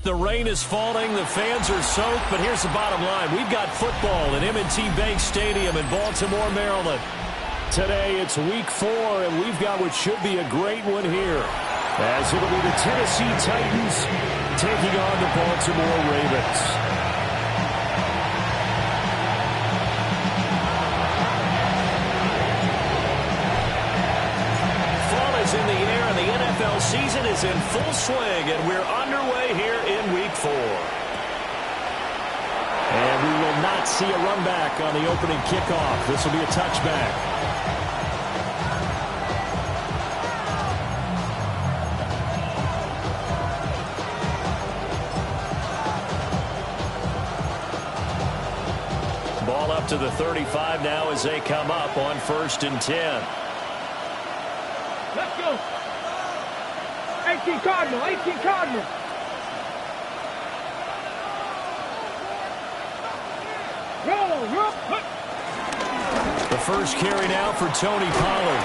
The rain is falling, the fans are soaked, but here's the bottom line. We've got football at M&T Bank Stadium in Baltimore, Maryland. Today it's week 4, and we've got what should be a great one here, as it'll be the Tennessee Titans taking on the Baltimore Ravens. In the air, and the NFL season is in full swing, and we're underway here in week 4. And we will not see a run back on the opening kickoff. This will be a touchback. Ball up to the 35 now as they come up on 1st and 10. Let's go. 18 Cardinal, 18 Cardinal. Roll. The first carry now for Tony Pollard.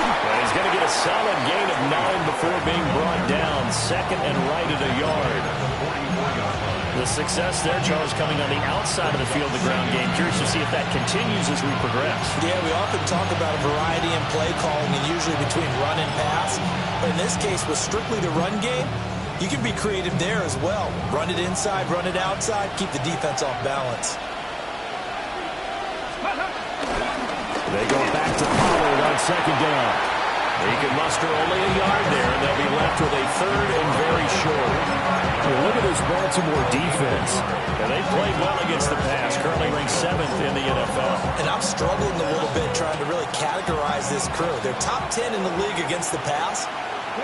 And he's going to get a solid gain of 9 before being brought down. 2nd and right at a yard. The success there, Charles, coming on the outside of the field, the ground game. Curious to see if that continues as we progress. Yeah, we often talk about a variety in play calling and usually between run and pass. But in this case, with strictly the run game, you can be creative there as well. Run it inside, run it outside, keep the defense off balance. They go back to Pollard on 2nd down. He can muster only a yard there, and they'll be left with a 3rd and very short. Look at this Baltimore defense. And they played well against the pass, currently ranked 7th in the NFL. And I'm struggling a little bit trying to really categorize this crew. They're top 10 in the league against the pass,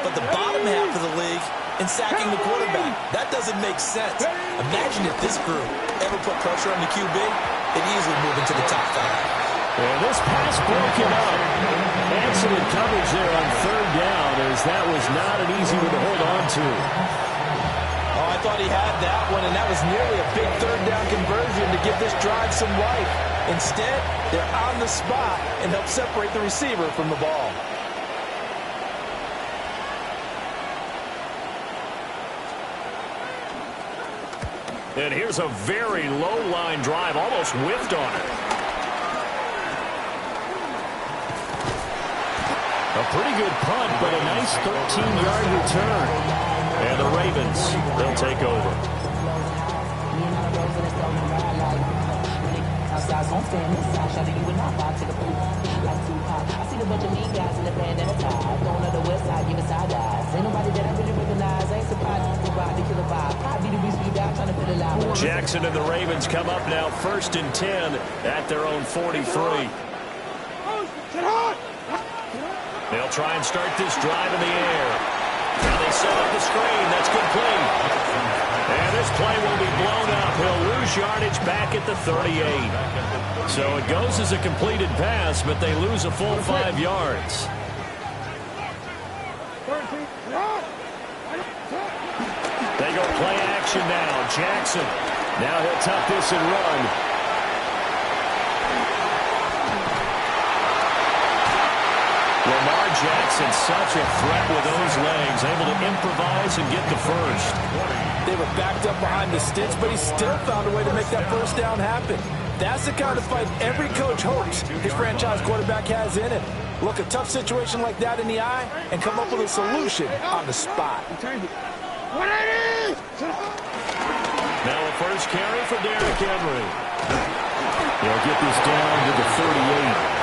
but the bottom half of the league in sacking the quarterback. That doesn't make sense. Imagine if this group ever put pressure on the QB, they'd easily move into the top 5. And this pass broken up. Excellent coverage there on 3rd down, as that was not an easy one to hold on to. Oh, I thought he had that one, and that was nearly a big 3rd down conversion to give this drive some life. Instead, they're on the spot and help separate the receiver from the ball. And here's a very low line drive, almost whiffed on it. A pretty good punt, but a nice 13-yard return. And the Ravens, they'll take over. Jackson and the Ravens come up now 1st and 10 at their own 43. They'll try and start this drive in the air. Now they set up the screen. That's complete. And this play will be blown up. He'll lose yardage back at the 38. So it goes as a completed pass, but they lose a full 5 yards. They go play action now. Jackson. Now he'll tuck this and run. Lamar Jackson, such a threat with those legs, able to improvise and get the first. They were backed up behind the sticks, but he still found a way to make that first down happen. That's the kind of fight every coach hopes his franchise quarterback has in it. Look a tough situation like that in the eye and come up with a solution on the spot. Now a first carry for Derrick Henry. He'll get this down to the 38.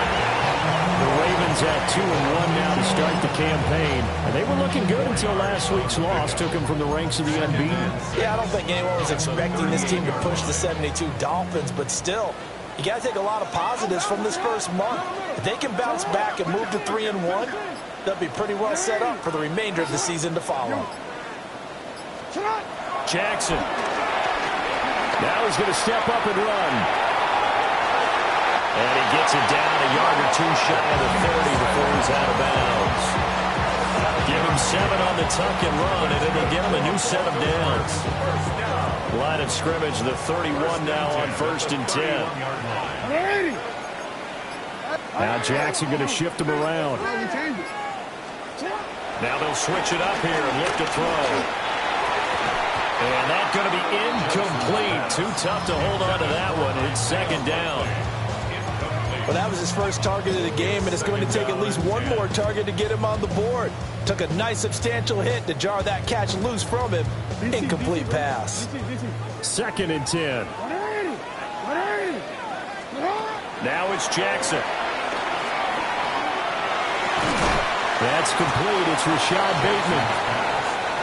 The Ravens at 2-1 now to start the campaign. And they were looking good until last week's loss took them from the ranks of the unbeaten. Yeah, I don't think anyone was expecting this team to push the 72 Dolphins, but still, you got to take a lot of positives from this first month. If they can bounce back and move to 3-1, they'll be pretty well set up for the remainder of the season to follow. Jackson. Now he's going to step up and run. And he gets it down a yard or 2 shy of the 30 before he's out of bounds. Give him 7 on the tuck and run, and it'll get him a new set of downs. Line of scrimmage, the 31 now on 1st and 10. Now Jackson going to shift him around. Now they'll switch it up here and look to throw. And that's going to be incomplete. Too tough to hold on to that one. It's second down. Well, that was his first target of the game, and it's going to take at least one more target to get him on the board. Took a nice substantial hit to jar that catch loose from him. Incomplete pass. Second and 10. Now it's Jackson. That's complete. It's Rashad Bateman.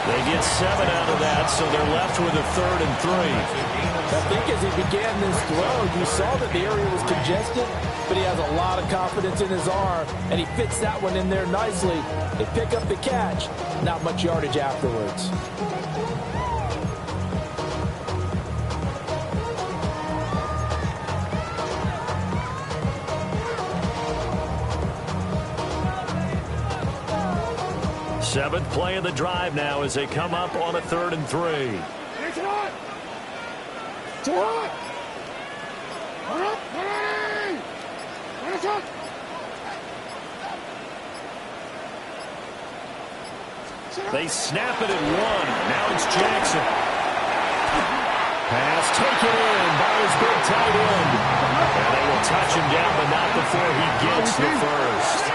They get 7 out of that, so they're left with a 3rd and 3. I think as he began this throw, you saw that the area was congested, but he has a lot of confidence in his arm, and he fits that one in there nicely. They pick up the catch, not much yardage afterwards. Seventh play of the drive now as they come up on a 3rd and 3. It's hot! It's hot! They snap it at 1. Now it's Jackson. Pass taken in by his big tight end. And they will touch him down, but not before he gets the first.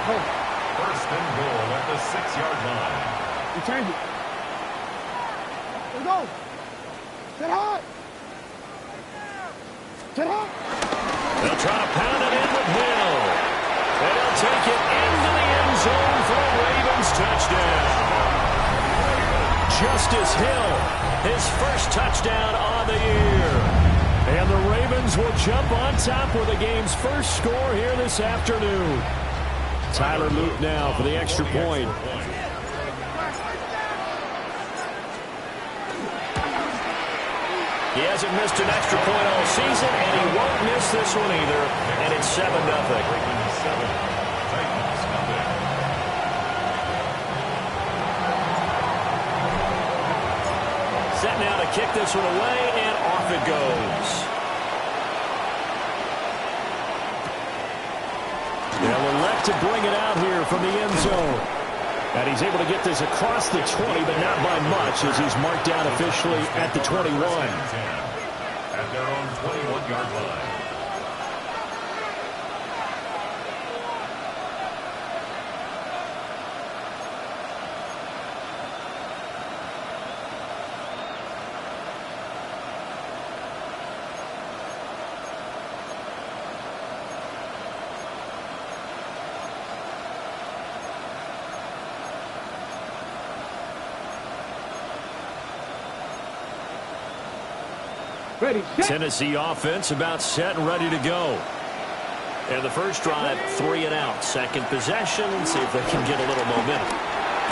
First and goal at the 6-yard line. You change it. Let's go. Get hot. Get hot. They'll try to pound it in with Hill. And he'll take it into the end zone for a Ravens touchdown. Justice Hill, his first touchdown on the year. And the Ravens will jump on top with the game's first score here this afternoon. Tyler Luke now for the extra point. He hasn't missed an extra point all season, and he won't miss this one either. And it's 7-0. Set now to kick this one away, and off it goes. They'll elect to bring it out here from the end zone. And he's able to get this across the 20, but not by much, as he's marked down officially at the 21. At their own 21-yard line. Ready, set. Tennessee offense about set and ready to go. And the first drive, 3 and out. Second possession, see if they can get a little momentum.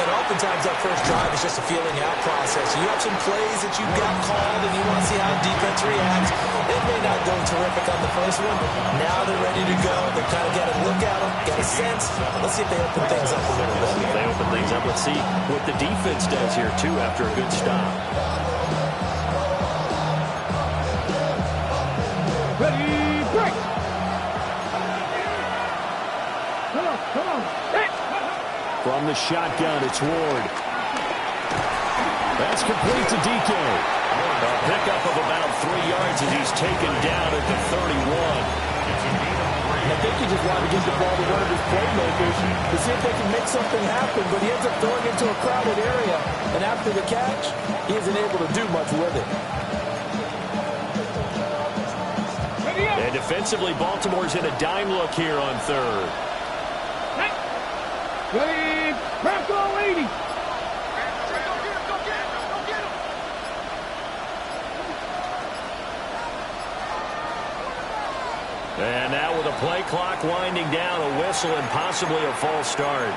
And oftentimes that first drive is just a feeling out process. You have some plays that you've got called and you want to see how defense reacts. It may not go terrific on the first one. Now they're ready to go. They kind of got a look at them, got a sense. Let's see if they open things up a little bit. If they open things up, let's see what the defense does here, too, after a good stop. Ready, break. Come on, come on. Hey. From the shotgun, it's Ward. That's complete to DK. A pickup of about 3 yards as he's taken down at the 31. I think he just wanted to get the ball to one of his playmakers to see if they can make something happen, but he ends up throwing into a crowded area. And after the catch, he isn't able to do much with it. And defensively, Baltimore's in a dime look here on third. Hey. Ready, Bronco 80. And now with a play clock winding down, a whistle and possibly a false start.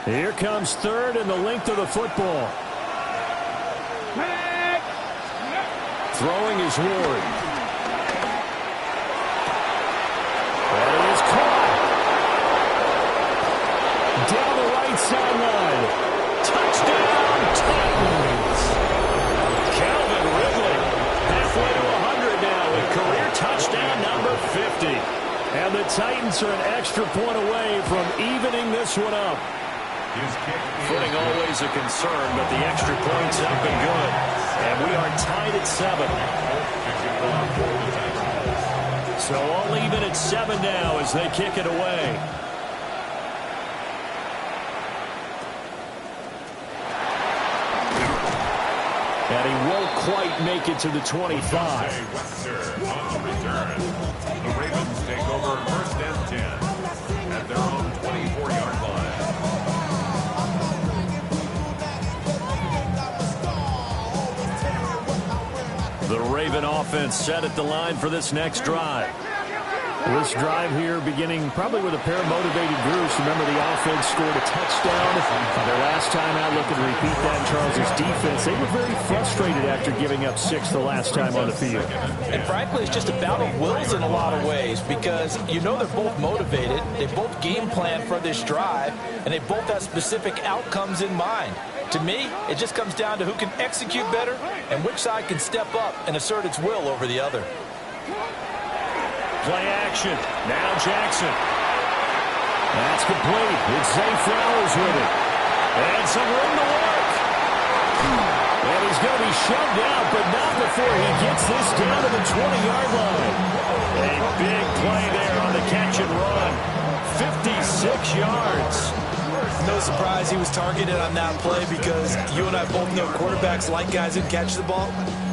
Here comes third and the length of the football. Throwing is Ward. And it is caught. Down the right right sideline. Touchdown, Titans. Calvin Ridley, halfway to 100 now with career touchdown number 50. And the Titans are an extra point away from evening this one up. Footing always a concern, but the extra points have been good. And we are tied at 7. So all even at 7 now as they kick it away. And he won't quite make it to the 25. The Ravens take over first and 10 at their own 24-yard line. The Raven offense set at the line for this next drive. This drive here beginning probably with a pair of motivated groups. Remember, the offense scored a touchdown their last time out. Looking to repeat that in Charles' defense. They were very frustrated after giving up 6 the last time on the field. And frankly, it's just a battle of wills in a lot of ways because you know they're both motivated. They both game plan for this drive, and they both have specific outcomes in mind. To me, it just comes down to who can execute better and which side can step up and assert its will over the other. Play action. Now Jackson. That's complete. It's Zay Flowers with it. And some room to work. And he's going to be shoved out, but not before he gets this down to the 20-yard line. A big play there on the catch and run. 56 yards. No surprise he was targeted on that play because you and I both know quarterbacks like guys who catch the ball,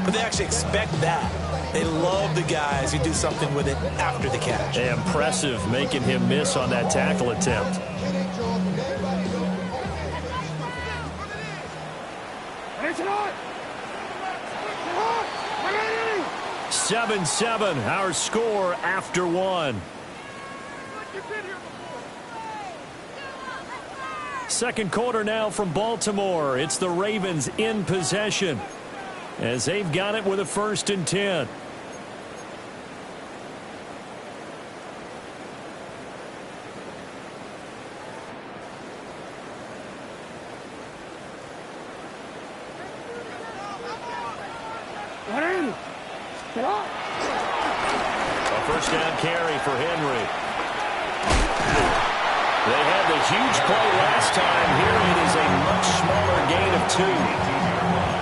but they actually expect that. They love the guys who do something with it after the catch. Impressive making him miss on that tackle attempt. 7-7, our score after 1. Second quarter now from Baltimore. It's the Ravens in possession as they've got it with a 1st and 10. A first down carry for Henry. They had the huge play last time. Here it is a much smaller gain of 2.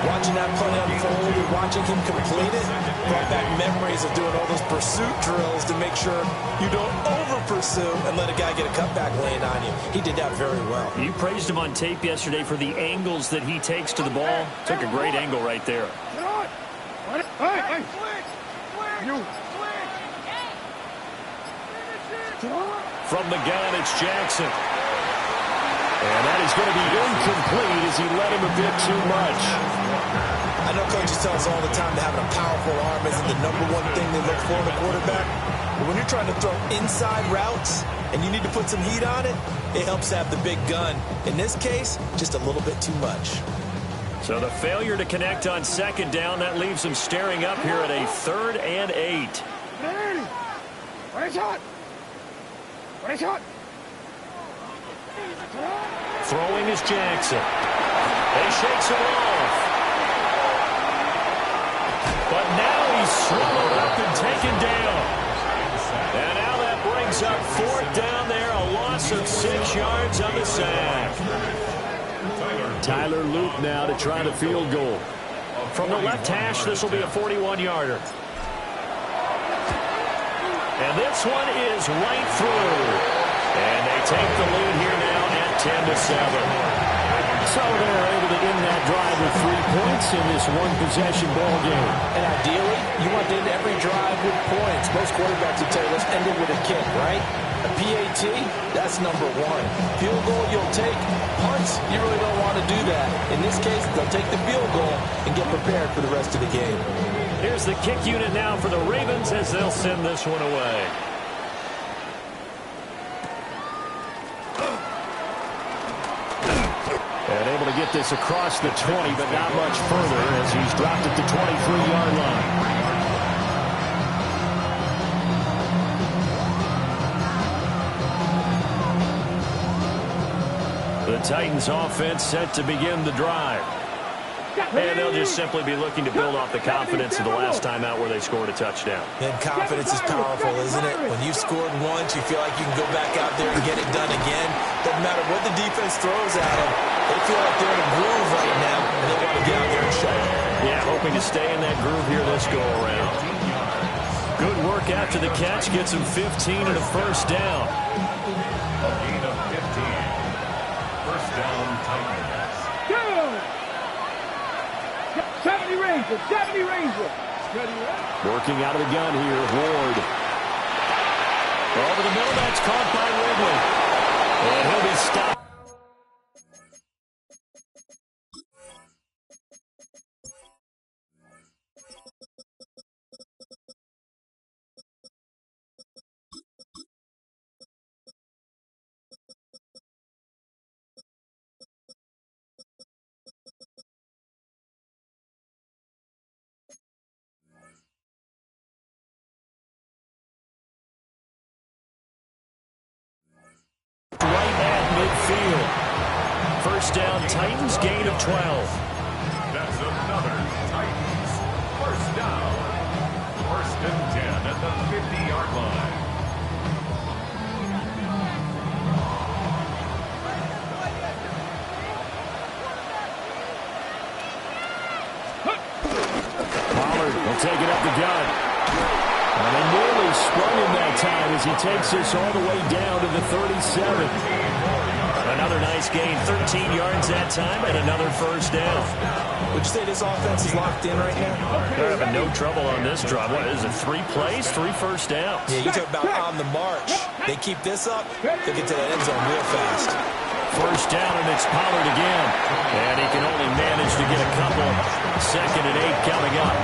Watching that play unfold and watching him complete it brought back memories of doing all those pursuit drills to make sure you don't over-pursue and let a guy get a cutback lane on you. He did that very well. You praised him on tape yesterday for the angles that he takes to the ball. Took a great angle right there. From the gun, it's Jackson. And that is going to be incomplete as he let him a bit too much. I know coaches tell us all the time that having a powerful arm isn't the #1 thing they look for in a quarterback. But when you're trying to throw inside routes and you need to put some heat on it, it helps have the big gun. In this case, just a little bit too much. So the failure to connect on 2nd down, that leaves him staring up here at a 3rd and 8. Throwing is Jackson. He shakes it off. But now he's swallowed up and taken down. And now that brings up 4th down there, a loss of 6 yards on the sack. Tyler Luke now to try the field goal. From the left hash, this will be a 41-yarder. And this one is right through. And they take the lead here now at 10-7. So they're able to end that drive with 3 points in this one-possession ball game. And ideally, you want to end every drive with points. Most quarterbacks would tell you, let's end it with a kick, right? A PAT, that's #1. Field goal, you'll take. Punts, you really don't want to do that. In this case, they'll take the field goal and get prepared for the rest of the game. Here's the kick unit now for the Ravens as they'll send this one away. And able to get this across the 20, but not much further as he's dropped at the 23-yard line. The Titans offense set to begin the drive. And they'll just simply be looking to build off the confidence of the last time out where they scored a touchdown. And confidence is powerful, isn't it? When you've scored once, you feel like you can go back out there and get it done again. Doesn't matter what the defense throws at them. They feel like they're in a groove right now, and they want to get out there and show it. Yeah, hoping to stay in that groove here this go-around. Good work after the catch. Gets him 15 and a first down. A gain of 15. First down, Titans. 70 Ranger, 70 Ranger. Working out of the gun here, Ward. Over the middle, that's caught by Ridley. And he'll be stopped. Right at midfield. First down, Titans, gain of 12. That's another Titans. First down. First and 10 at the 50-yard line. Pollard will take it up the gut. And they nearly sprung him that time as he takes this all the way down to the 37. Another nice gain, 13 yards that time, and another first down. Would you say this offense is locked in right now? They're having no trouble on this drive. What is it, 3 plays, 3 first downs? Yeah, you talk about on the march. They keep this up, they'll get to that end zone real fast. First down, and it's Pollard again. And he can only manage to get a couple. 2nd and 8 coming up.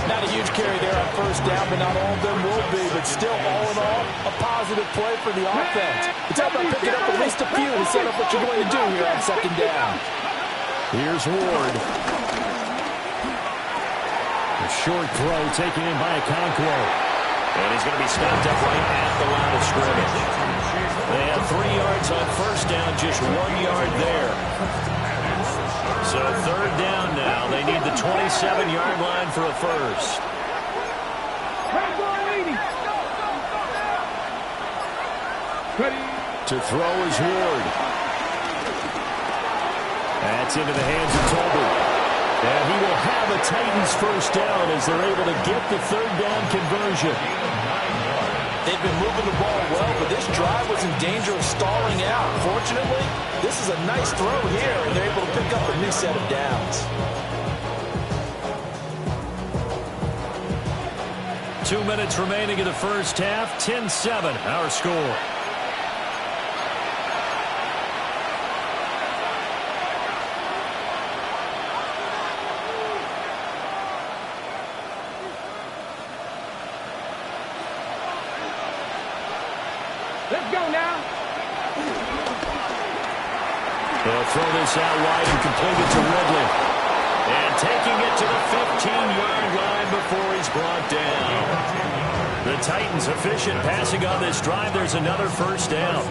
Not a huge carry there on first down, but not all of them will be. But still, all in all, a positive play for the offense. It's all about picking up at least a few to set up what you're going to do here on 2nd down. Here's Ward. A short throw taken in by Okonkwo. And he's going to be stopped up right at the line of scrimmage. They have 3 yards on first down, just 1 yard there. So 3rd down now. They need the 27-yard line for a first. To throw is Ward. That's into the hands of Tolbert. And he will have a Titans first down as they're able to get the 3rd down conversion. They've been moving the ball well, but this drive was in danger of stalling out. Fortunately, this is a nice throw here, and they're able to pick up a new set of downs. 2 minutes remaining in the first half. 10-7, our score. Let's go now. They'll throw this out wide and complete it to Ridley. And taking it to the 15-yard line before he's brought down. The Titans efficient passing on this drive. There's another first down.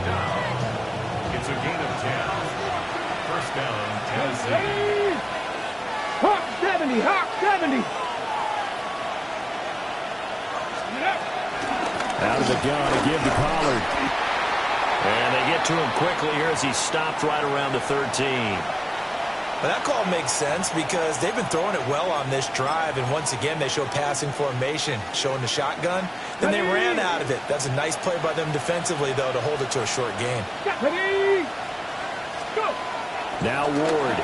It's a gain of 10. First down, Tennessee. Hawk 70, Hawk 70. Out of the gun, a give to Pollard. And they get to him quickly here as he's stopped right around the 13. But that call makes sense because they've been throwing it well on this drive, and once again they show passing formation, showing the shotgun. Then they ran out of it. That's a nice play by them defensively, though, to hold it to a short gain. Ready, go. Now Ward.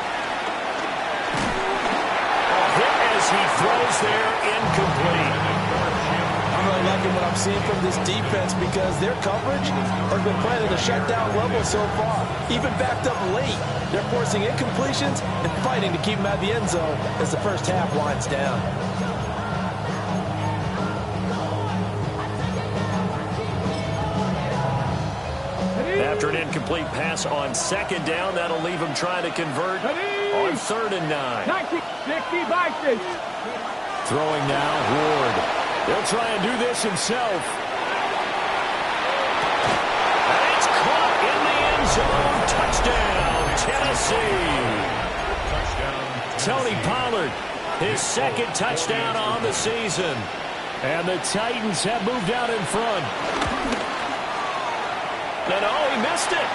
A hit as he throws there, incomplete. I'm really liking what I'm seeing from this defense because their coverage has been playing at a shutdown level so far. Even backed up late, they're forcing incompletions and fighting to keep them out of the end zone as the first half winds down. After an incomplete pass on 2nd down, that'll leave him trying to convert on 3rd and 9. 60 by 6. Throwing now, Ward. He'll try and do this himself. And it's caught in the end zone. Touchdown, Tennessee. Tony Pollard, his second touchdown on the season. And the Titans have moved out in front. And oh, he missed it.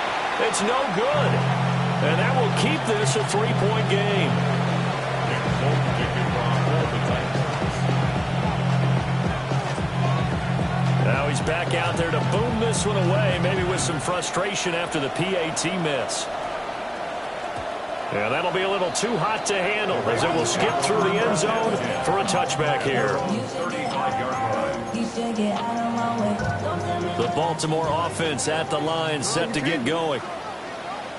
It's no good. And that will keep this a 3-point game. Now he's back out there to boom this one away, maybe with some frustration after the PAT miss. Yeah, that'll be a little too hot to handle as it will skip through the end zone for a touchback here. The Baltimore offense at the line, set to get going.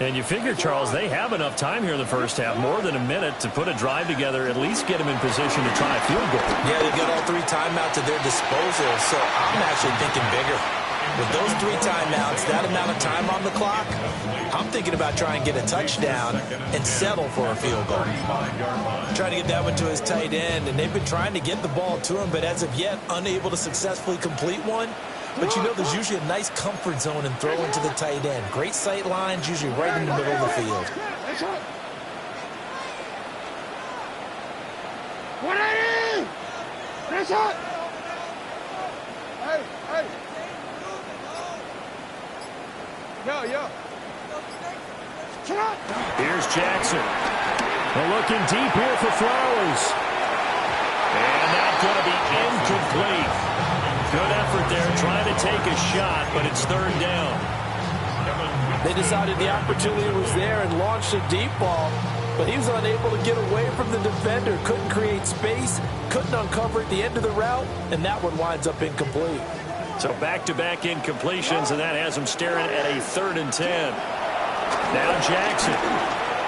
And you figure, Charles, they have enough time here in the first half, more than a minute, to put a drive together, at least get them in position to try a field goal. Yeah, they've got all 3 timeouts at their disposal, so I'm actually thinking bigger. With those 3 timeouts, that amount of time on the clock, I'm thinking about trying to get a touchdown and settle for a field goal. Trying to get that one to his tight end, and they've been trying to get the ball to him, but as of yet, unable to successfully complete one. But you know, there's usually a nice comfort zone and throw into the tight end. Great sight lines, usually right in the middle of the field. Here's Jackson. They're looking deep here for Flowers. And that's going to be incomplete. Good effort there, trying to take a shot, but it's 3rd down. They decided the opportunity was there and launched a deep ball, but he was unable to get away from the defender, couldn't create space, couldn't uncover at the end of the route, and that one winds up incomplete. So back-to-back incompletions, and that has him staring at a 3rd and 10. Now Jackson.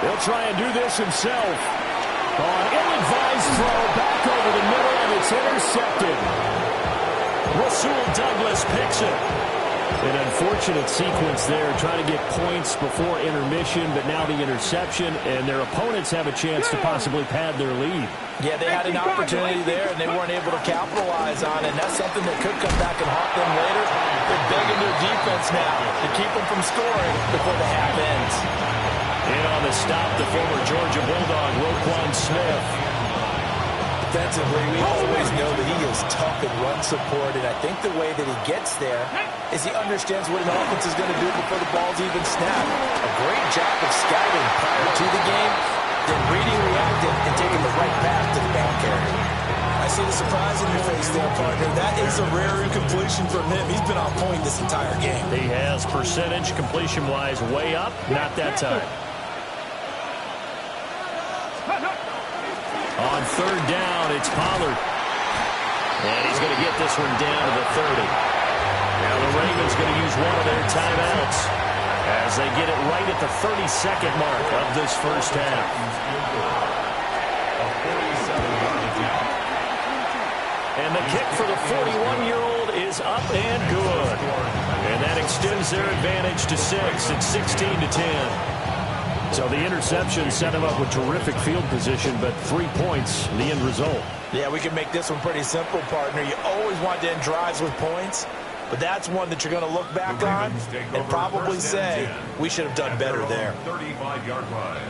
He'll try and do this himself. On ill-advised throw back over the middle, and it's intercepted. Rasul Douglas picks it. An unfortunate sequence there, trying to get points before intermission, but now the interception, and their opponents have a chance to possibly pad their lead. Yeah, they had an opportunity there, and they weren't able to capitalize on it, and that's something that could come back and haunt them later. They're begging their defense now to keep them from scoring before the half ends. In on the stop, the former Georgia Bulldog, Roquan Smith. Defensively, we always know that he is tough in run support, and I think the way that he gets there is he understands what an offense is going to do before the ball's even snapped. A great job of scouting prior to the game, then reading, reacting, and taking the right path to the ball carrier. I see the surprise in your face there, partner. That is a rare incompletion from him. He's been on point this entire game. He has percentage completion-wise way up, not that time. On 3rd down, it's Pollard. And he's going to get this one down to the 30. Now the Ravens going to use one of their timeouts as they get it right at the 32nd mark of this first half. And the kick for the 41-year-old is up and good. And that extends their advantage to 6. It's 16-10. So the interception set him up with terrific field position, but 3 points, the end result. Yeah, we can make this one pretty simple, partner. You always want to end drives with points, but that's one that you're going to look back on and probably say, we should have done better there. 35-yard line.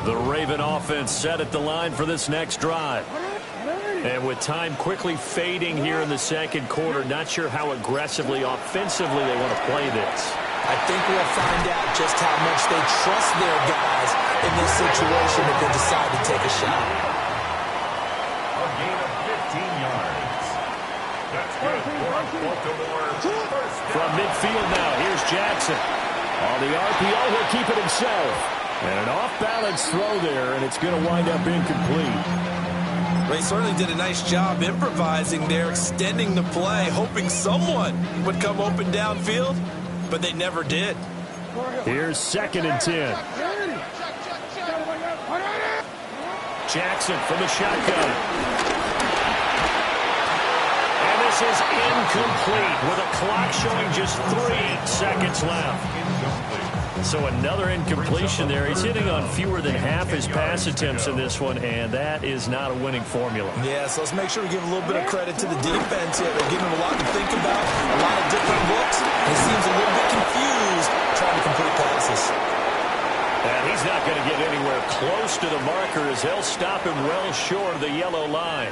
The Raven offense set at the line for this next drive. And with time quickly fading here in the second quarter, not sure how aggressively, offensively they want to play this. I think we'll find out just how much they trust their guys in this situation if they decide to take a shot. A gain of 15 yards. That's good for Baltimore. From midfield now, here's Jackson. On the RPO, he'll keep it himself. And an off-balance throw there, and it's going to wind up incomplete. They certainly did a nice job improvising there, extending the play, hoping someone would come open downfield, but they never did. Here's 2nd and 10. Jackson from the shotgun. And this is incomplete with a clock showing just 3 seconds left. So another incompletion there. He's hitting on fewer than half his pass attempts in this one, and that is not a winning formula. Yeah, so let's make sure we give a little bit of credit to the defense here. They're giving him a lot to think about, a lot of different looks. He seems a little bit confused trying to complete passes. And he's not going to get anywhere close to the marker as they'll stop him well short of the yellow line.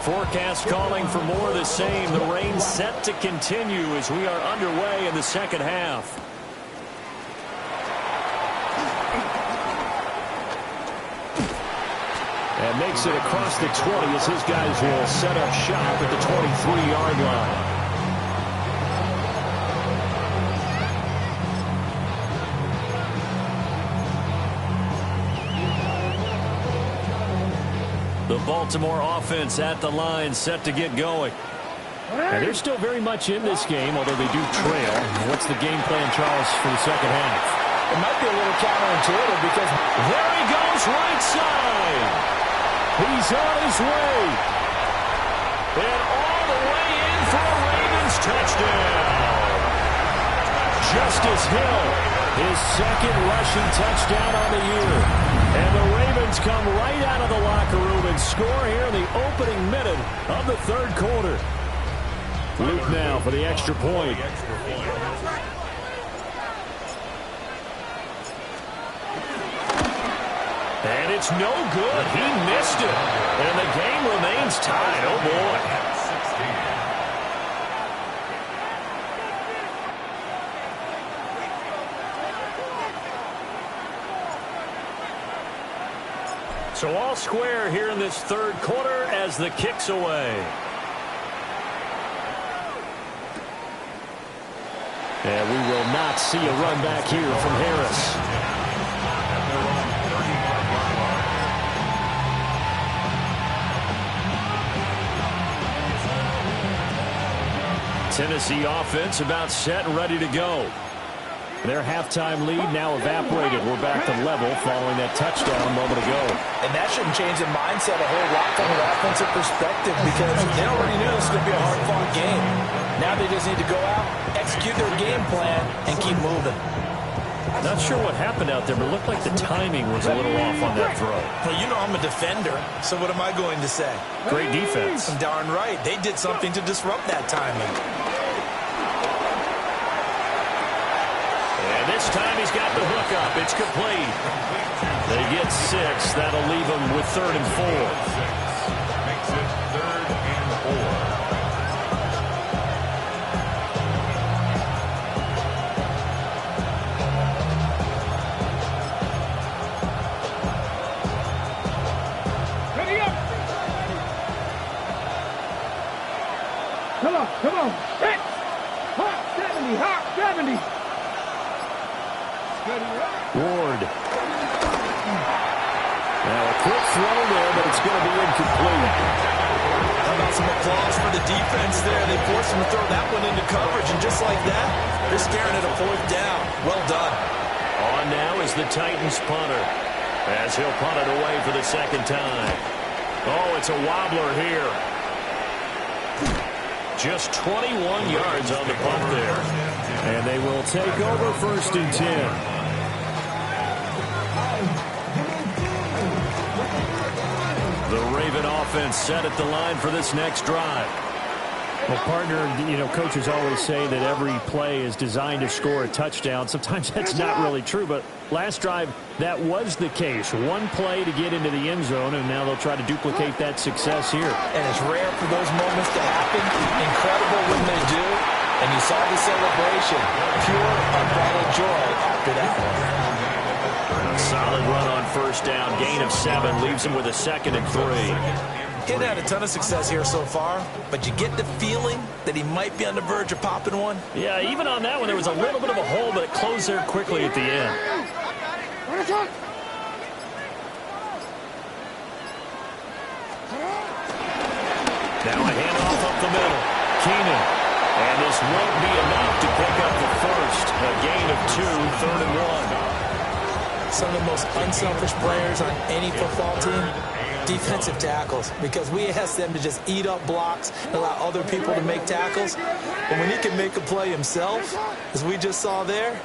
Forecast calling for more of the same. The rain set to continue as we are underway in the second half. And makes it across the 20 as his guys will set up shop at the 23-yard line. The Baltimore offense at the line, set to get going. And they're still very much in this game, although they do trail. What's the game plan, Charles, for the second half? It might be a little counterintuitive because there he goes, right side. He's on his way. And all the way in for a Ravens touchdown. Justice Hill, his second rushing touchdown on the year. And the Ravens come right out of the locker room and score here in the opening minute of the third quarter. Luke now for the extra point. And it's no good. He missed it. And the game remains tied. Oh, boy. So all square here in this third quarter as the kick's away. And we will not see a run back here from Harris. Tennessee offense about set and ready to go. Their halftime lead now evaporated. We're back to level following that touchdown a moment ago. And that shouldn't change the mindset a whole lot from an offensive perspective because they already knew this was going to be a hard-fought game. Now they just need to go out, execute their game plan, and keep moving. Not sure what happened out there, but it looked like the timing was a little off on that throw. Well, you know I'm a defender, so what am I going to say? Great defense. I'm darn right. They did something to disrupt that timing. And this time he's got the hook up. It's complete. They get 6. That'll leave them with 3rd and 4. Makes it 3rd and 4. Come on. Hit. Hot 70. Hot 70. Ward. Now a quick throw there, but it's going to be incomplete. How about some applause for the defense there? They forced him to throw that one into coverage, and just like that, they're staring at a 4th down. Well done. On now is the Titans punter as he'll punt it away for the second time. Oh, it's a wobbler here. Just 21 yards on the punt there. And they will take over 1st and 10. The Raven offense set at the line for this next drive. Well, partner, you know, coaches always say that every play is designed to score a touchdown. Sometimes that's not really true, but last drive, that was the case. One play to get into the end zone, and now they'll try to duplicate that success here. And it's rare for those moments to happen. Incredible when they do. And you saw the celebration. Pure, unbridled joy after that one. A solid run on 1st down. Gain of 7 leaves him with a 2nd and 3. He'd had a ton of success here so far, but you get the feeling that he might be on the verge of popping one. Yeah, even on that one, there was a little bit of a hole, but it closed there quickly at the end. Now a handoff up the middle. Keenan just won't be enough to pick up the first. A gain of 2, 3rd and 1. Some of the most unselfish players on any football team, defensive tackles, because we ask them to just eat up blocks and allow other people to make tackles. But when he can make a play himself, as we just saw there,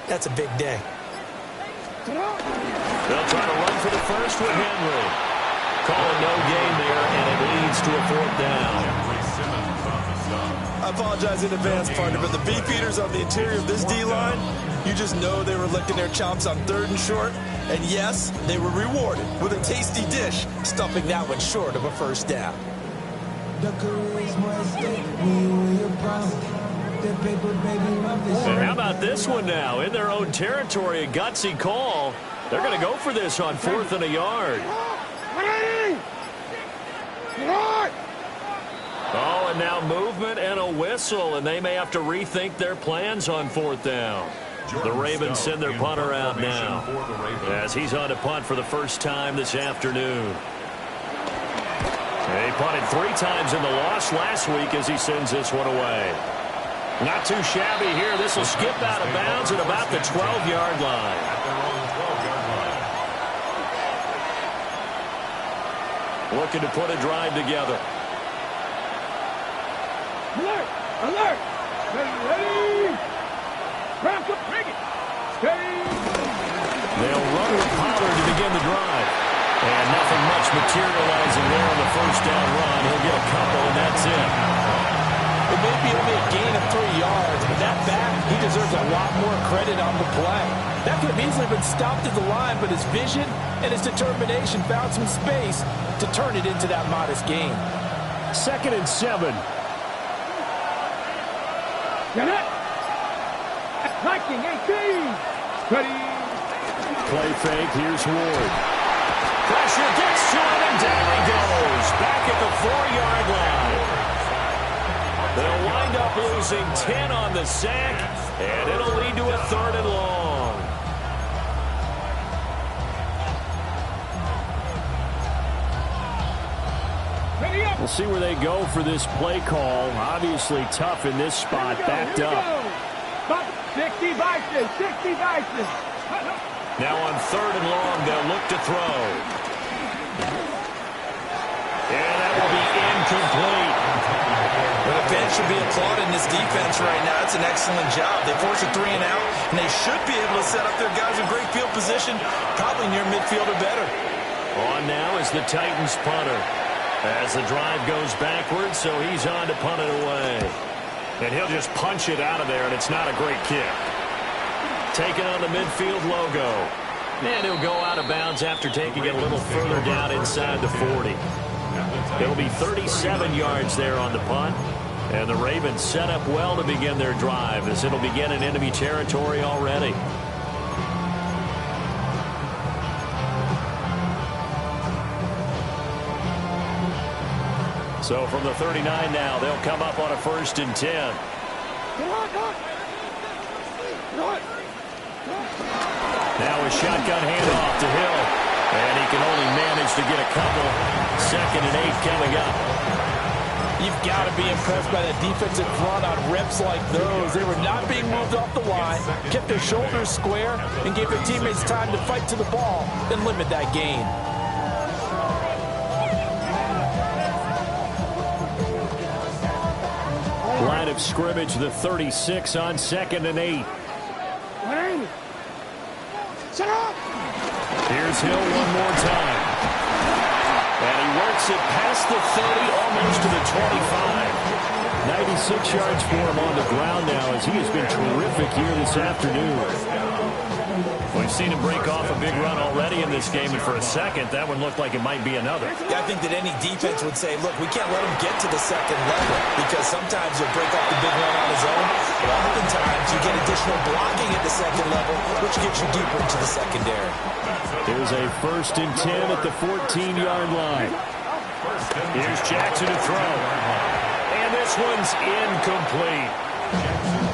that's a big day. They'll try to run for the first with Henry. Call it no gain there, and it leads to a 4th down. I apologize in advance, partner, but the beefeaters on the interior of this D-line, you just know they were licking their chops on 3rd and short. And yes, they were rewarded with a tasty dish, stuffing that one short of a first down. And how about this one now? In their own territory, a gutsy call. They're going to go for this on 4th and a yard. Oh, and now movement and a whistle, and they may have to rethink their plans on 4th down. The Ravens send their punter out now, as he's on to punt for the first time this afternoon. He punted 3 times in the loss last week as he sends this one away. Not too shabby here. This will skip out of bounds at about the 12-yard line. Looking to put a drive together. Alert! Alert! Ready! Crack up, bring it! Steady! They'll run with Pollard to begin the drive. And nothing much materializing there on the first down run. He'll get a couple, and that's it. It may be only a gain of 3 yards, but that back, he deserves a lot more credit on the play. That could have easily been stopped at the line, but his vision and his determination found some space to turn it into that modest gain. 2nd and 7. Get it! Attacking 18! Ready! Play fake, here's Ward. Pressure gets to him, and down he goes. Back at the 4-yard line. They'll wind up losing 10 on the sack, and it'll lead to a 3rd and long. We'll see where they go for this play call. Obviously tough in this spot, backed up. 60 Vices, 60 Vices. Now on 3rd and long, they'll look to throw. And that will be incomplete. But a bench should be applauded in this defense right now. It's an excellent job. They force a 3 and out, and they should be able to set up their guys in great field position, probably near midfield or better. On now is the Titans punter. As the drive goes backwards, so he's on to punt it away. And he'll just punch it out of there, and it's not a great kick. Taking on the midfield logo. And he'll go out of bounds after taking it a little further down inside the 40. It'll be 37 yards there on the punt. And the Ravens set up well to begin their drive, as it'll begin in enemy territory already. So from the 39 now, they'll come up on a 1st and 10. Now a shotgun handoff to Hill. And he can only manage to get a couple. 2nd and 8 coming up. You've got to be impressed by the defensive front on reps like those. They were not being moved off the line, kept their shoulders square, and gave their teammates time to fight to the ball and limit that gain. Line of scrimmage, the 36 on 2nd and 8. Here's Hill one more time. And he works it past the 30, almost to the 25. 96 yards for him on the ground now, as he has been terrific here this afternoon. We've seen him break off a big run already in this game, and for a second, that one looked like it might be another. Yeah, I think that any defense would say, look, we can't let him get to the 2nd level, because sometimes he'll break off the big run on his own, but oftentimes you get additional blocking at the 2nd level, which gets you deeper into the secondary. Here's a 1st and 10 at the 14-yard line. Here's Jackson to throw. And this one's incomplete.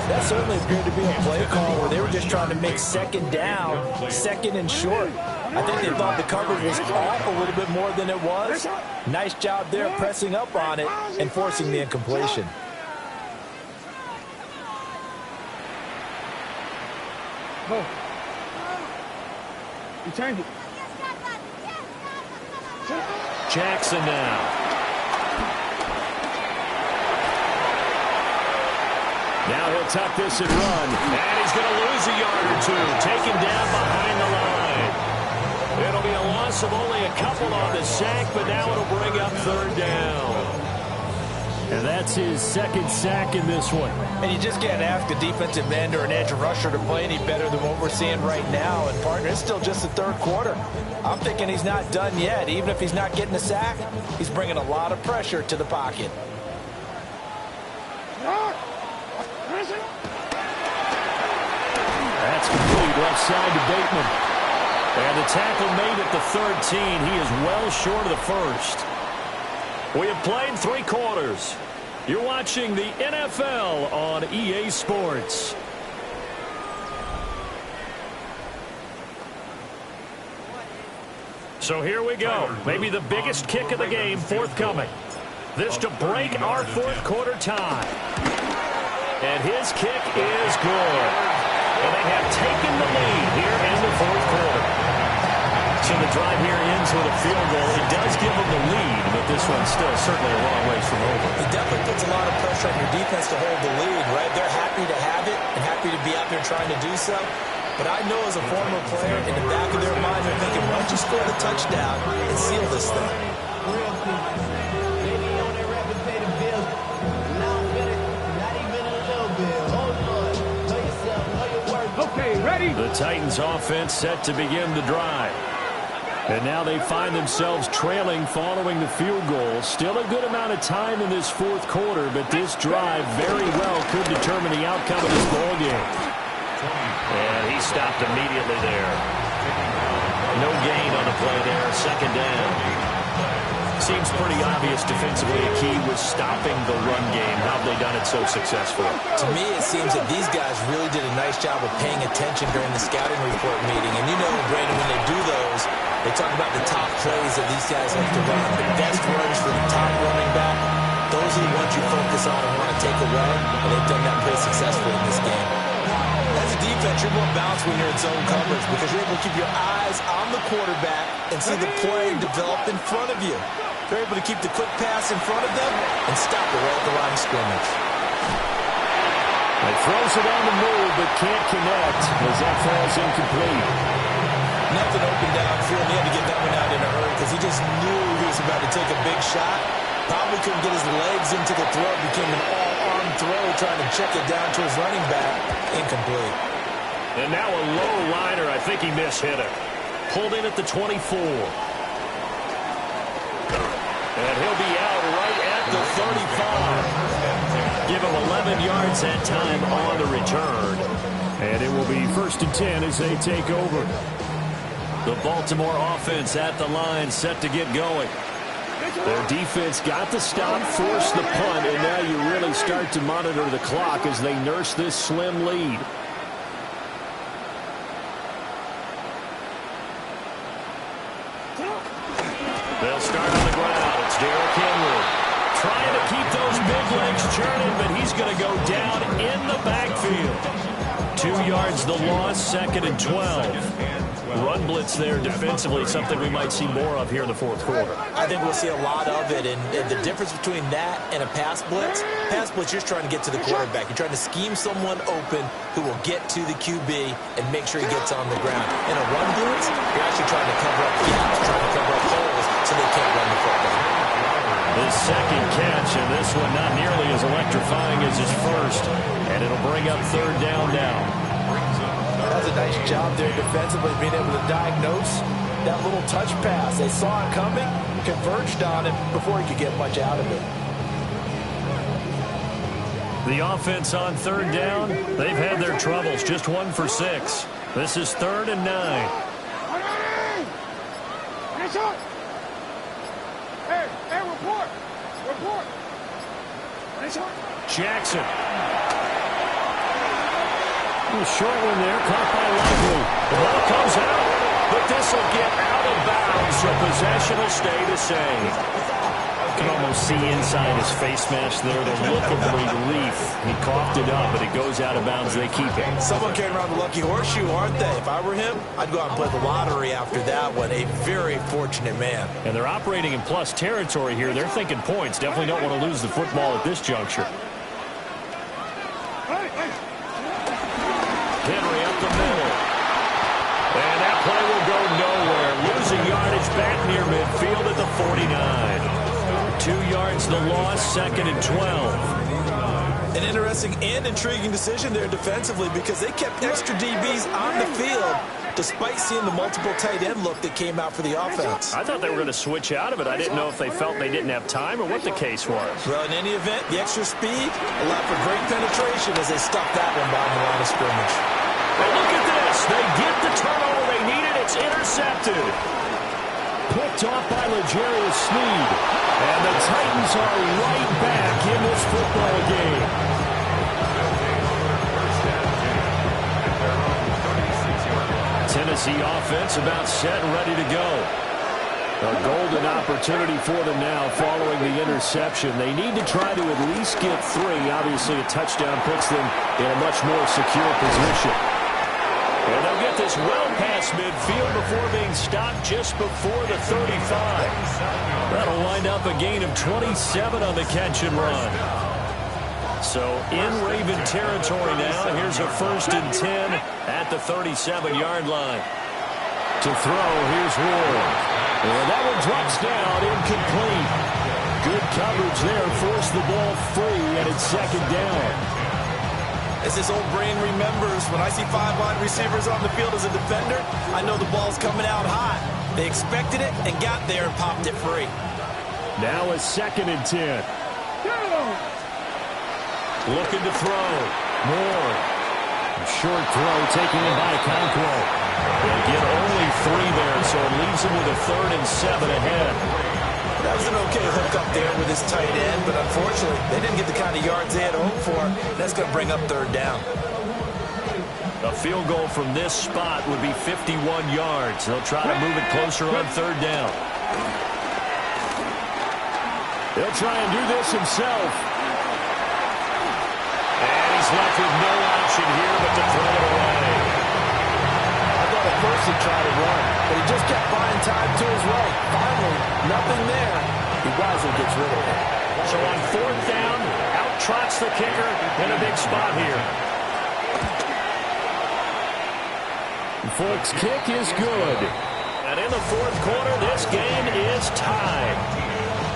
That certainly appeared to be a play call where they were just trying to make 2nd down, 2nd and short. I think they thought the coverage was off a little bit more than it was. Nice job there pressing up on it and forcing the incompletion. Go. You change it. Jackson now. Now he'll tuck this and run. And he's going to lose a yard or two. Taken down behind the line. It'll be a loss of only a couple on the sack, but now it'll bring up third down. And that's his second sack in this one. And you just can't ask a defensive end or an edge rusher to play any better than what we're seeing right now. And, partner, it's still just the third quarter. I'm thinking he's not done yet. Even if he's not getting a sack, he's bringing a lot of pressure to the pocket. That's complete left side to Bateman. And the tackle made at the 13. He is well short of the first. We have played 3 quarters. You're watching the NFL on EA Sports. So here we go. Maybe the biggest kick of the game forthcoming. This to break our fourth quarter tie. And his kick is good. And they have taken the lead here in the fourth quarter. So the drive here ends with a field goal. It does give them the lead, but this one's still certainly a long ways from over. It definitely puts a lot of pressure on your defense to hold the lead, right? They're happy to have it and happy to be out there trying to do so. But I know as a former player, in the back of their mind, they're thinking, why don't you score the touchdown and seal this thing? Okay, ready? The Titans offense set to begin the drive. And now they find themselves trailing following the field goal. Still a good amount of time in this fourth quarter, but this drive very well could determine the outcome of this ball game. And he stopped immediately there. No gain on the play there. Second down. Seems pretty obvious defensively a key was stopping the run game. How have they done it so successfully? To me, it seems that these guys really did a nice job of paying attention during the scouting report meeting. And you know, Brandon, when they do those, they talk about the top plays that these guys like to run. The best runs for the top running back. Those are the ones you focus on and want to take away. And they've done that pretty successfully in this game. As a defense, you're more balanced when you're in zone coverage because you're able to keep your eyes on the quarterback and see the play develop in front of you. They're able to keep the quick pass in front of them and stop it right at the line of scrimmage. He throws it on the move but can't connect as that falls incomplete. Nothing open downfield. He had to get that one out in a hurry because he just knew he was about to take a big shot. Probably couldn't get his legs into the throw. Became an all-arm throw trying to check it down to his running back. Incomplete. And now a low liner. I think he mishit it. Pulled in at the 24. And he'll be out right at the 35. Give him 11 yards that time on the return. And it will be 1st and 10 as they take over. The Baltimore offense at the line set to get going. Their defense got the stop, forced the punt, and now you really start to monitor the clock as they nurse this slim lead. They'll start on the ground. It's Derrick Henry trying to keep those big legs churning, but he's going to go down in the backfield. 2 yards the loss, 2nd and 12. Run blitz there defensively, something we might see more of here in the fourth quarter. I think we'll see a lot of it, and the difference between that and a pass blitz, you're trying to get to the quarterback. You're trying to scheme someone open who will get to the QB and make sure he gets on the ground. In a run blitz, you're actually trying to cover up gaps, trying to cover up holes so they can't run the football. His second catch, and this one not nearly as electrifying as his first, and it'll bring up third down now. That's a nice job there defensively, being able to diagnose that little touch pass. They saw it coming, converged on it before he could get much out of it. The offense on third down, they've had their troubles, just 1 for 6. This is 3rd and 9. Hey, report. Jackson. A short one there, caught by Lively. The ball comes out, but this will get out of bounds, so possession will stay the same. can almost see inside his face mask there, the look of relief. He coughed it up, but it goes out of bounds. They keep it. Someone carrying around the lucky horseshoe, aren't they? If I were him, I'd go out and play the lottery after that one. A very fortunate man. And they're operating in plus territory here. They're thinking points. Definitely don't want to lose the football at this juncture. Henry up the middle. And that play will go nowhere. Losing yardage back near midfield at the 49. 2 yards the loss, 2nd and 12. An interesting and intriguing decision there defensively because they kept extra DBs on the field despite seeing the multiple tight end look that came out for the offense. I thought they were going to switch out of it. I didn't know if they felt they didn't have time or what the case was. Well, in any event, the extra speed allowed for great penetration as they stuffed that one behind the line of scrimmage. And look at this. They get the turnover they needed. It's intercepted. Picked off by L'Jarius Sneed. And the Titans are right back in this football game. Tennessee offense about set and ready to go. A golden opportunity for them now following the interception. They need to try to at least get 3. Obviously, a touchdown puts them in a much more secure position. And they'll get this well past midfield before being stopped just before the 35. That'll wind up a gain of 27 on the catch and run. So in Raven territory now. Here's a 1st and 10 at the 37-yard line. To throw, here's Ward. And that one drops down, incomplete. Good coverage there, forced the ball free, and it's 2nd down. As his old brain remembers, when I see 5 wide receivers on the field as a defender, I know the ball's coming out hot. They expected it and got there and popped it free. Now a 2nd and 10. Looking to throw. Moore. A short throw taking him by Conquo. They get only 3 there, so it leaves him with a 3rd and 7 ahead. That was an okay hook up there with his tight end, but unfortunately, they didn't get the kind of yards they had hoped for. That's going to bring up 3rd down. A field goal from this spot would be 51 yards. They'll try to move it closer on 3rd down. He'll try and do this himself. And he's left with no option here but to throw it away. I thought at first he tried to run, but he just kept buying time to his right. Finally, nothing there. He wisely gets rid of it. So on 4th down, out trots the kicker in a big spot here. Folks, kick is good. And in the 4th quarter, this game is tied.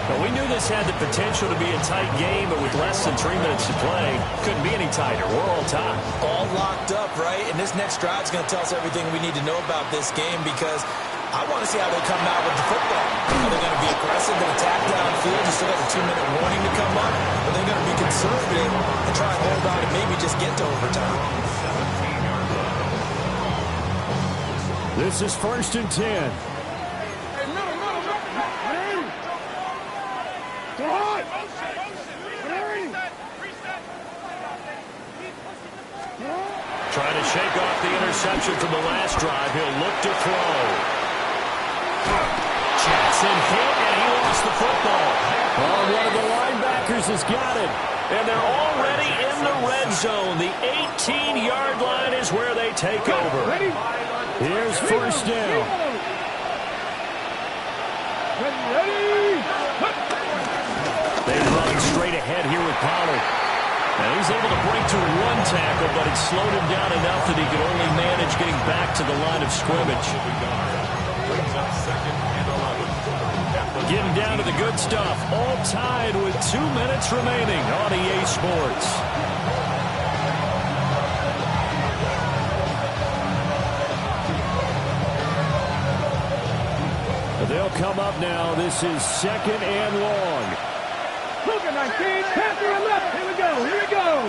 Now, we knew this had the potential to be a tight game, but with less than 3 minutes to play, couldn't be any tighter. We're all tied. All locked up, right? And this next drive is going to tell us everything we need to know about this game because I want to see how they come out with the football. Are they going to be aggressive and attack downfield? You still have a 2-minute warning to come up? Are they going to be conservative and try and hold on and maybe just get to overtime? This is 1st and 10. Trying to shake off the interception from the last drive. He'll look to throw. Jackson hit, and he lost the football. Oh, one of the linebackers has got it. And they're already in the red zone. The 18-yard line is where they take over. Here's 1st down. They run straight ahead here with Pollard. And he's able to break to 1 tackle, but it slowed him down enough that he could only manage getting back to the line of scrimmage. Getting down to the good stuff. All tied with 2 minutes remaining on EA Sports. They'll come up now. This is 2nd and long. Look at 19. Pass to the left. Here we go. Here we go.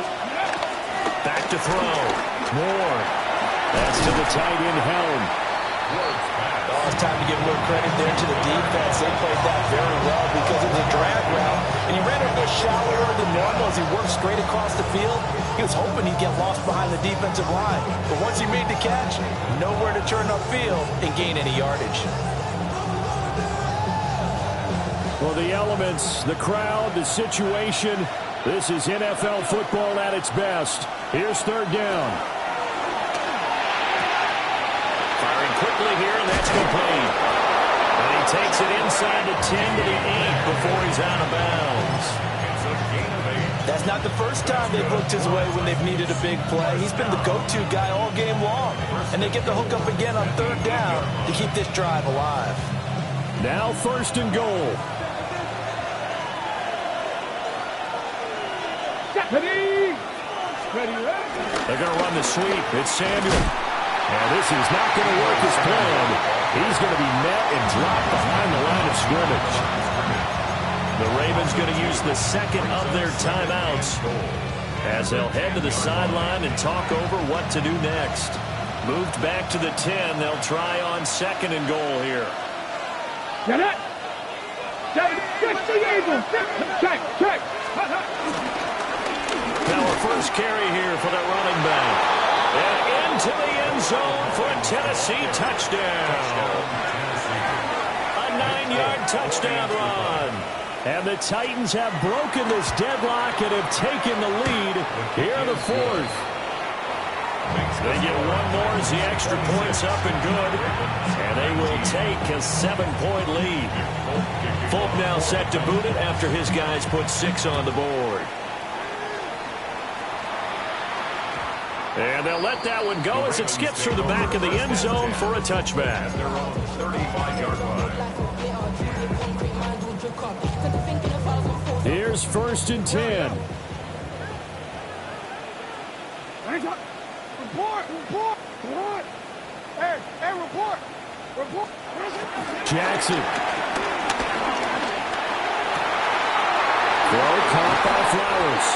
Back to throw. Moore. That's to the tight end, Helm. Oh, it's time to give a little credit there to the defense. They played that very well because it was a drag route. And he ran a bit shallower than normal as he worked straight across the field. He was hoping he'd get lost behind the defensive line. But once he made the catch, nowhere to turn upfield and gain any yardage. Well, the elements, the crowd, the situation, this is NFL football at its best. Here's third down. Firing quickly here, and that's complete. And he takes it inside the 10 to the 8 before he's out of bounds. That's not the first time they've looked his way when they've needed a big play. He's been the go-to guy all game long. And they get the hook up again on third down to keep this drive alive. Now first and goal. Ready. Ready. They're going to run the sweep. It's Samuel. And this is not going to work as planned. He's going to be met and dropped behind the line of scrimmage. The Ravens going to use the second of their timeouts as they'll head to the sideline and talk over what to do next. Moved back to the 10. They'll try on second and goal here. Get it. Check. Now a first carry here for the running back. And into the end zone for a Tennessee touchdown. A 9-yard touchdown run. And the Titans have broken this deadlock and have taken the lead here in the fourth. They get one more as the extra point's up and good. And they will take a 7-point lead. Folk now set to boot it after his guys put 6 on the board. And they'll let that one go as it skips through the back of the end zone for a touchback. Here's first and 10. Report. Hey, report. Jackson. Throw caught by Flowers.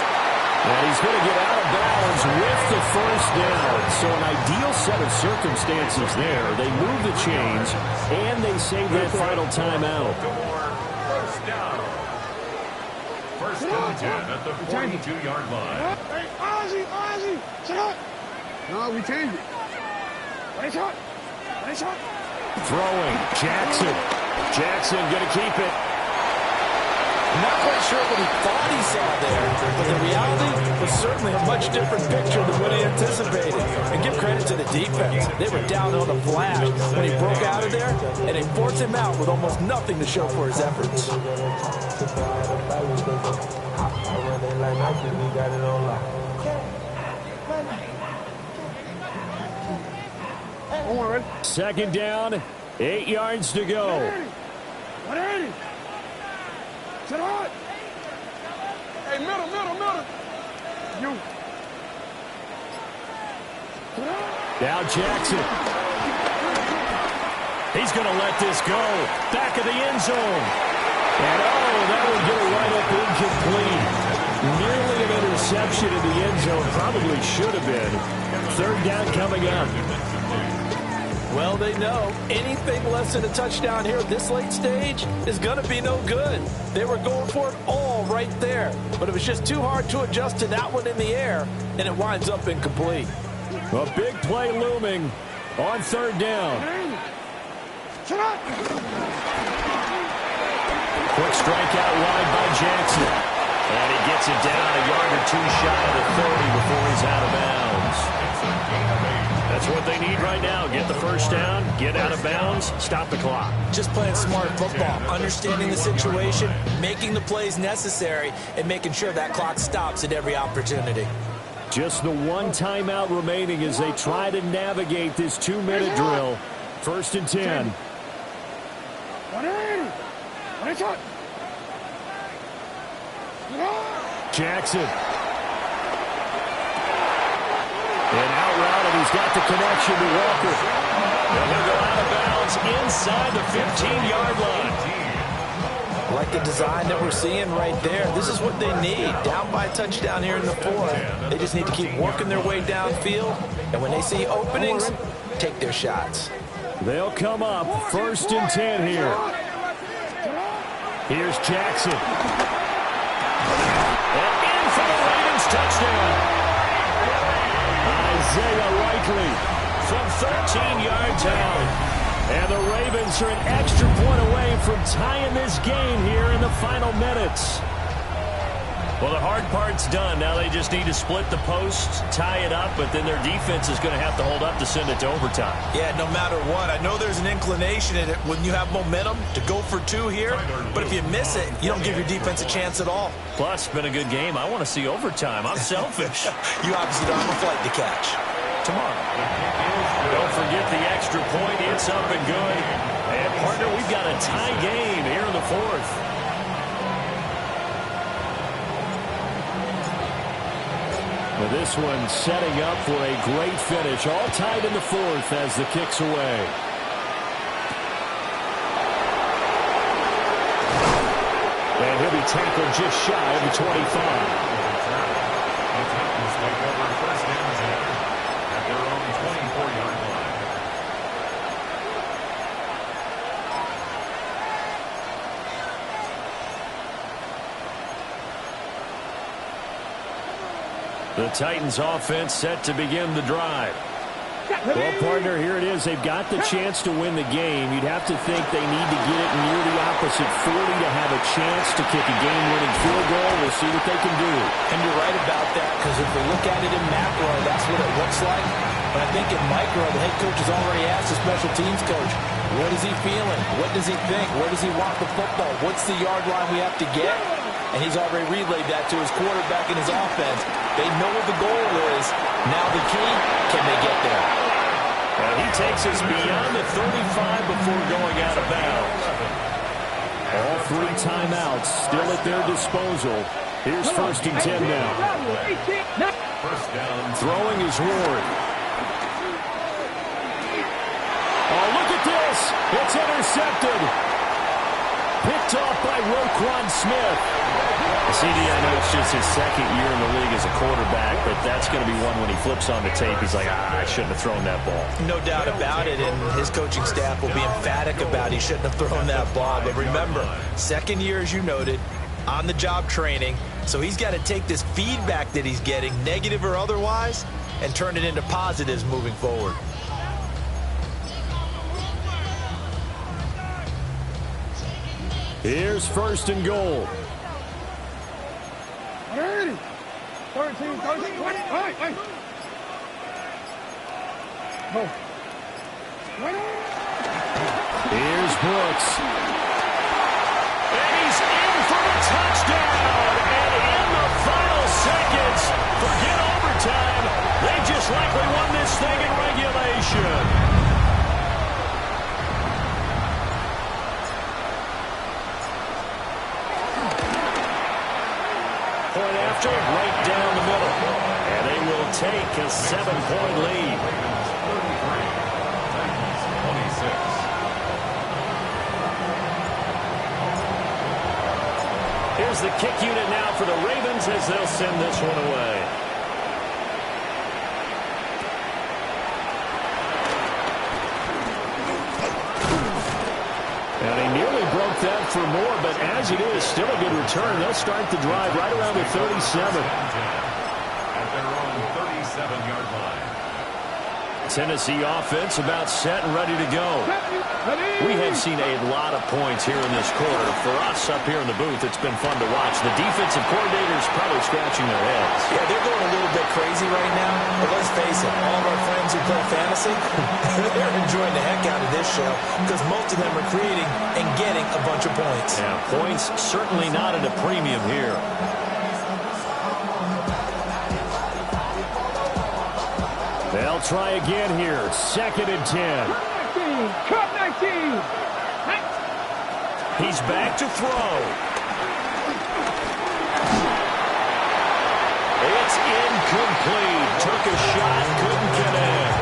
And he's going to get out of bounds with the first down. So an ideal set of circumstances there. They move the chains, and they save that final timeout. First down. First and 10 at the 42-yard line. Hey, Ozzy, shut up. No, we changed it. Nice shot. Throwing, Jackson going to keep it. Not quite sure what he thought he saw there, but the reality was certainly a much different picture than what he anticipated. And give credit to the defense. They were down on a flash when he broke out of there, and they forced him out with almost nothing to show for his efforts. Second down, 8 yards to go. 180. Sit on. Hey, middle. You. Now Jackson. He's going to let this go. Back of the end zone. And that will get it right up incomplete. Nearly an interception in the end zone. Probably should have been. Third down coming up. Well, they know anything less than a touchdown here at this late stage is going to be no good. They were going for it all right there, but it was just too hard to adjust to that one in the air, and it winds up incomplete. A big play looming on third down. Quick strike out wide by Jackson. And he gets it down a yard or two shy of the 30 before he's out of bounds. That's what they need right now. Get the first down, get out of bounds, stop the clock. Just playing smart football, understanding the situation, making the plays necessary, and making sure that clock stops at every opportunity. Just the one timeout remaining as they try to navigate this 2-minute drill. First and 10. 180. Jackson. And out route, and he's got the connection to Walker. They're going to go out of bounds inside the 15-yard line. I like the design that we're seeing right there. This is what they need. Down by a touchdown here in the fourth. They just need to keep working their way downfield. And when they see openings, take their shots. They'll come up first and 10 here. Here's Jackson. And in for the Ravens touchdown. Isaiah Likely from 13 yards out. And the Ravens are an extra point away from tying this game here in the final minutes. Well, the hard part's done. Now they just need to split the posts, tie it up, but then their defense is going to have to hold up to send it to overtime. Yeah, no matter what. I know there's an inclination in it when you have momentum to go for two here, but if you miss it, you don't give your defense a chance at all. Plus, it's been a good game. I want to see overtime. I'm selfish. You obviously don't have a flight to catch. Tomorrow. Don't forget the extra point. It's up and good. And, partner, we've got a tie game here in the fourth. Well, this one setting up for a great finish. All tied in the fourth as the kick's away. And he'll be tackled just shy of the 25. The Titans offense set to begin the drive. Well, partner, here it is. They've got the chance to win the game. You'd have to think they need to get it near the opposite 40 to have a chance to kick a game-winning field goal. We'll see what they can do. And you're right about that, because if we look at it in macro, that's what it looks like. But I think in micro, the head coach has already asked the special teams coach, what is he feeling? What does he think? Where does he want the football? What's the yard line we have to get? And he's already relayed that to his quarterback and his offense. They know what the goal is. Now the key, can they get there? And he takes us beyond the 35 before going out of bounds. All three timeouts still at their disposal. Here's 1st and 10 now. First down. Throwing is Ward. Oh, look at this. It's intercepted. Picked off by Roquan Smith. CD, I know it's just his second year in the league as a quarterback, but that's going to be one when he flips on the tape. He's like, I shouldn't have thrown that ball. No doubt about it, and his coaching staff will be emphatic about he shouldn't have thrown that ball. But remember, second year, as you noted, on-the-job training, so he's got to take this feedback that he's getting, negative or otherwise, and turn it into positives moving forward. Here's 1st and goal. 13, 13, 20. Hey. Go. Here's Brooks. And he's in for the touchdown. And in the final seconds, forget overtime. They just likely won this thing in regulation. Point after, right down the middle. And they will take a 7-point lead. 26. Here's the kick unit now for the Ravens as they'll send this one away. And he nearly broke that for more, but as it is, still a good return. They'll start the drive right around the 37. At their own 37-yard line. Tennessee offense about set and ready to go. We have seen a lot of points here in this quarter. For us up here in the booth, it's been fun to watch. The defensive coordinators probably scratching their heads. Yeah, they're going a little bit crazy right now, but let's face it, all of our friends who play fantasy, they're enjoying the heck out of this show because most of them are creating and getting a bunch of points. Yeah, points certainly not at a premium here. They'll try again here. 2nd and 10. Cut 19. He's back to throw. It's incomplete. Took a shot, couldn't get in.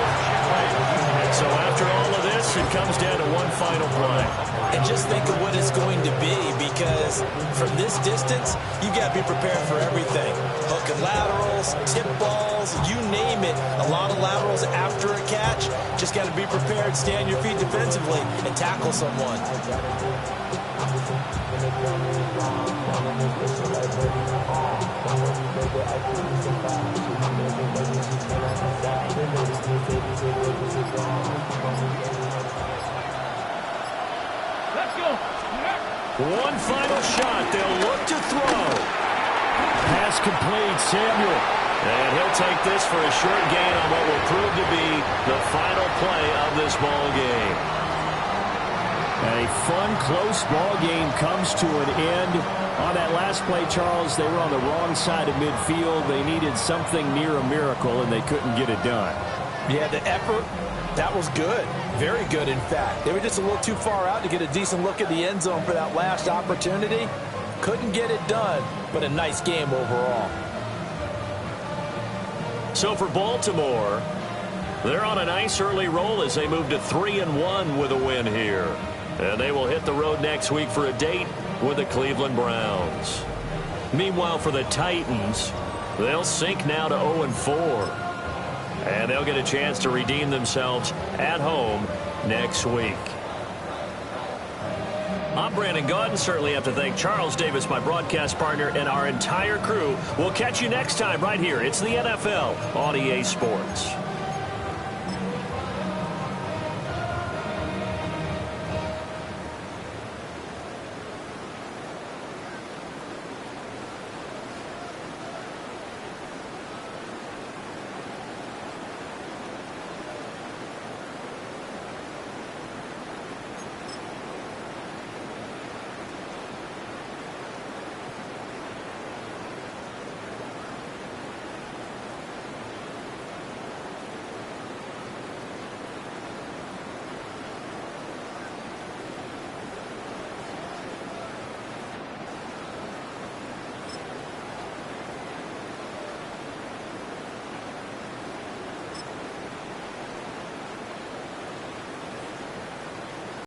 And so after all of this, it comes down to one final play. And just think of what it's going to be, because from this distance, you've got to be prepared for everything. Hook and laterals, tip balls, you name it. A lot of laterals after a catch. Just got to be prepared, stand your feet defensively, and tackle someone. One final shot. They'll look to throw. Pass complete. Samuel. And he'll take this for a short gain on what will prove to be the final play of this ball game. A fun, close ball game comes to an end. On that last play, Charles, they were on the wrong side of midfield. They needed something near a miracle, and they couldn't get it done. Yeah, the effort, that was good. Very good, in fact. They were just a little too far out to get a decent look at the end zone for that last opportunity. Couldn't get it done, but a nice game overall. So for Baltimore, they're on a nice early roll as they move to 3-1 with a win here. And they will hit the road next week for a date with the Cleveland Browns. Meanwhile, for the Titans, they'll sink now to 0-4. And they'll get a chance to redeem themselves at home next week. I'm Brandon Gaudin. Certainly have to thank Charles Davis, my broadcast partner, and our entire crew. We'll catch you next time right here. It's the NFL on EA Sports.